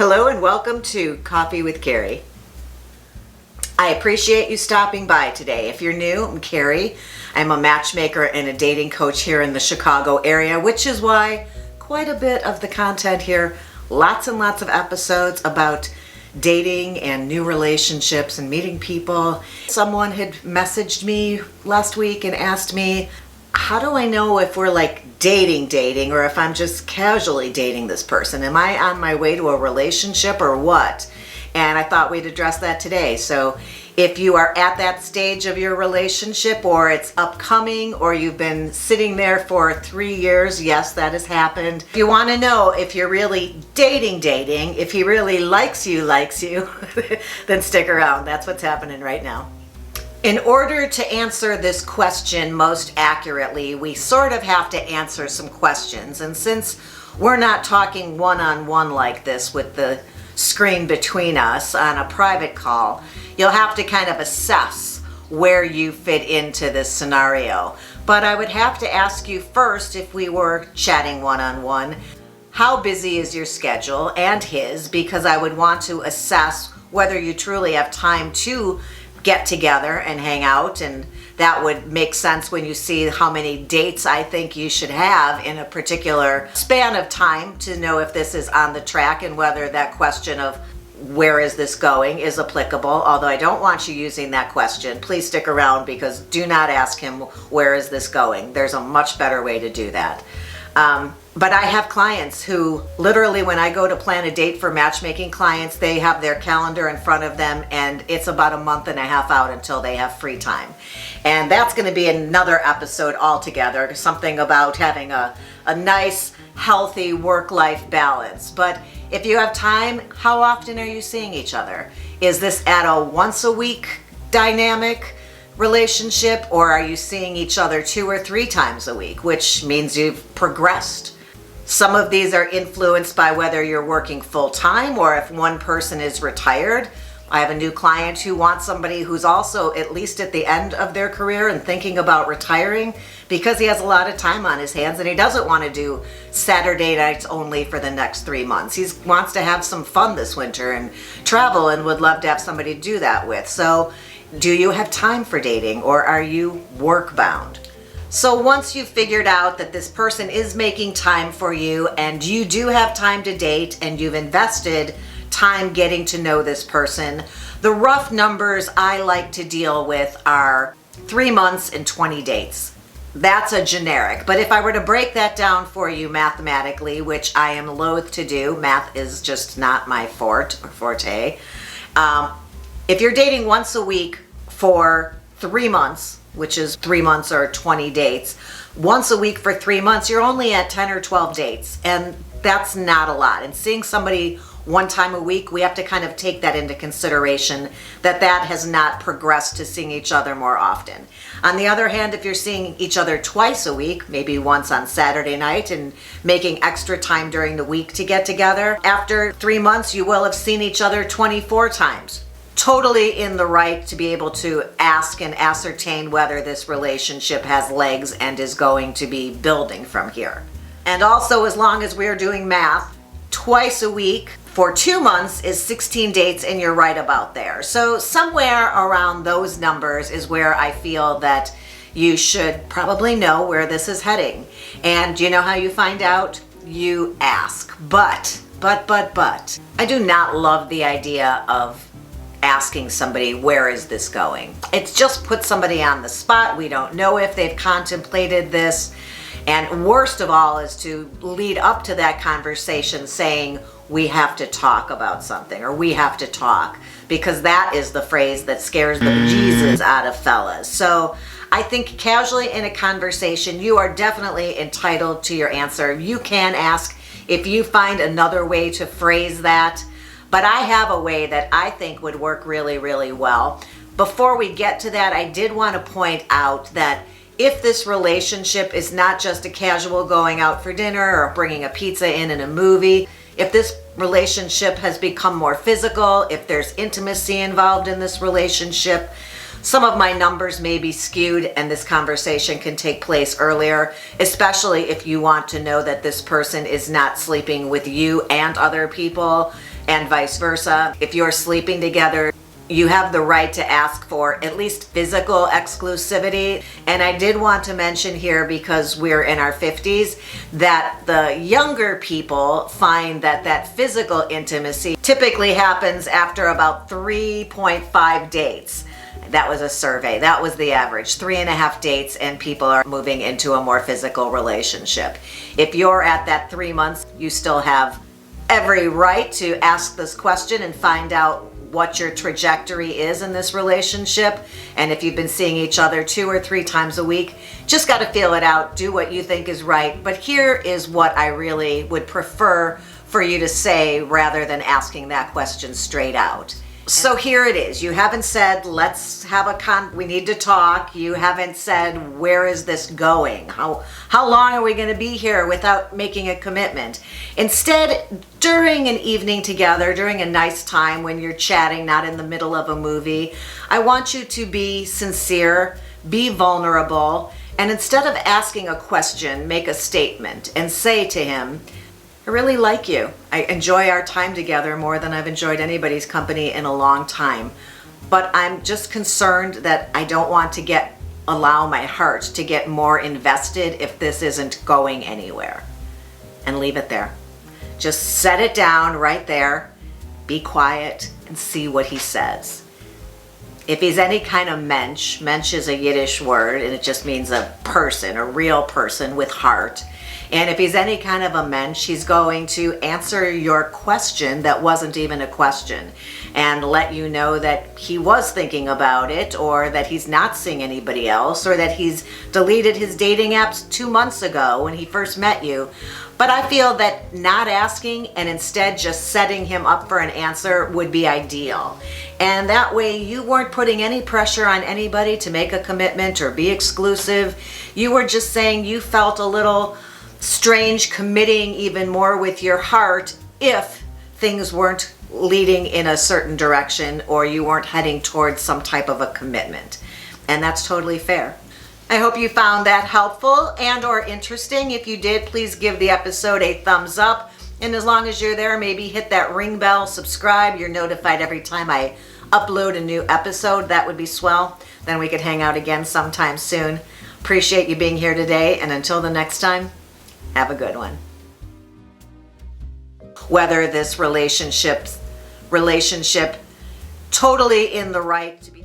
Hello and welcome to Coffee with Carey. I appreciate you stopping by today. If you're new, I'm Carey. I'm a matchmaker and a dating coach here in the Chicago area, which is why quite a bit of the content here, lots and lots of episodes about dating and new relationships and meeting people. Someone had messaged me last week and asked me, how do I know if we're like dating or if I'm just casually dating this person? Am I on my way to a relationship or what? And I thought we'd address that today. So if you are at that stage of your relationship, or it's upcoming, or you've been sitting there for 3 years, yes, that has happened. If you want to know if you're really dating, if he really likes you, then stick around. That's what's happening right now. In order to answer this question most accurately, we sort of have to answer some questions. And since we're not talking one-on-one like this with the screen between us on a private call, you'll have to kind of assess where you fit into this scenario. But I would have to ask you first, if we were chatting one-on-one, how busy is your schedule and his? Because I would want to assess whether you truly have time to get together and hang out, and that would make sense when you see how many dates I think you should have in a particular span of time to know if this is on the track and whether that question of where is this going is applicable. Although I don't want you using that question. Please stick around, because do not ask him where is this going. There's a much better way to do that. But I have clients who literally, when I go to plan a date for matchmaking clients, they have their calendar in front of them and it's about a month and a half out until they have free time. And that's going to be another episode altogether, something about having a nice, healthy work-life balance. But if you have time, how often are you seeing each other? Is this at a once-a-week dynamic relationship, or are you seeing each other 2 or 3 times a week, which means you've progressed? Some of these are influenced by whether you're working full-time or if one person is retired. I have a new client who wants somebody who's also at least at the end of their career and thinking about retiring, because he has a lot of time on his hands and he doesn't want to do Saturday nights only for the next 3 months. He wants to have some fun this winter and travel, and would love to have somebody to do that with. So do you have time for dating, or are you work bound? So once you've figured out that this person is making time for you and you do have time to date and you've invested time getting to know this person, the rough numbers I like to deal with are 3 months and 20 dates. That's a generic, but if I were to break that down for you mathematically, which I am loath to do, math is just not my forte. If you're dating once a week for 3 months, which is 3 months or 20 dates, once a week for 3 months, you're only at 10 or 12 dates. And that's not a lot. And seeing somebody one time a week, we have to kind of take that into consideration, that has not progressed to seeing each other more often. On the other hand, if you're seeing each other twice a week, maybe once on Saturday night and making extra time during the week to get together, after 3 months, you will have seen each other 24 times. Totally in the right to be able to ask and ascertain whether this relationship has legs and is going to be building from here. And also, as long as we're doing math, twice a week for 2 months is 16 dates, and you're right about there. So somewhere around those numbers is where I feel that you should probably know where this is heading. And you know how you find out? You ask. But, I do not love the idea of asking somebody, where is this going? It's just put somebody on the spot. We don't know if they've contemplated this. And worst of all is to lead up to that conversation saying, we have to talk about something, or we have to talk, because that is the phrase that scares the bejesus out of fellas. So I think casually in a conversation, you are definitely entitled to your answer. You can ask if you find another way to phrase that. But I have a way that I think would work really, really well. Before we get to that, I did want to point out that if this relationship is not just a casual going out for dinner or bringing a pizza in and a movie, if this relationship has become more physical, if there's intimacy involved in this relationship, some of my numbers may be skewed and this conversation can take place earlier, especially if you want to know that this person is not sleeping with you and other people and vice versa. If you're sleeping together, you have the right to ask for at least physical exclusivity. And I did want to mention here, because we're in our 50s, that the younger people find that that physical intimacy typically happens after about 3.5 dates. That was a survey. That was the average. 3.5 dates and people are moving into a more physical relationship. If you're at that 3 months, you still have every right to ask this question and find out what your trajectory is in this relationship. And if you've been seeing each other 2 or 3 times a week, just got to feel it out, do what you think is right. But here is what I really would prefer for you to say rather than asking that question straight out. So here it is. You haven't said, let's have we need to talk. You haven't said, where is this going? How long are we going to be here without making a commitment? Instead, during an evening together, during a nice time when you're chatting, not in the middle of a movie, I want you to be sincere, be vulnerable, and instead of asking a question, make a statement and say to him, I really like you. I enjoy our time together more than I've enjoyed anybody's company in a long time. But I'm just concerned that I don't want to allow my heart to get more invested if this isn't going anywhere. And leave it there. Just set it down right there, be quiet, and see what he says. If he's any kind of mensch is a Yiddish word, and it just means a person, a real person with heart. And if he's any kind of a mensch, he's going to answer your question that wasn't even a question and let you know that he was thinking about it, or that he's not seeing anybody else, or that he's deleted his dating apps 2 months ago when he first met you. But I feel that not asking and instead just setting him up for an answer would be ideal. And that way you weren't putting any pressure on anybody to make a commitment or be exclusive. You were just saying you felt a little strange committing even more with your heart if things weren't leading in a certain direction or you weren't heading towards some type of a commitment. And that's totally fair. I hope you found that helpful and or interesting. If you did, please give the episode a thumbs up. And as long as you're there, maybe hit that ring bell, subscribe. You're notified every time I upload a new episode. That would be swell. Then we could hang out again sometime soon. Appreciate you being here today. And until the next time, have a good one. Whether this relationship totally in the right to be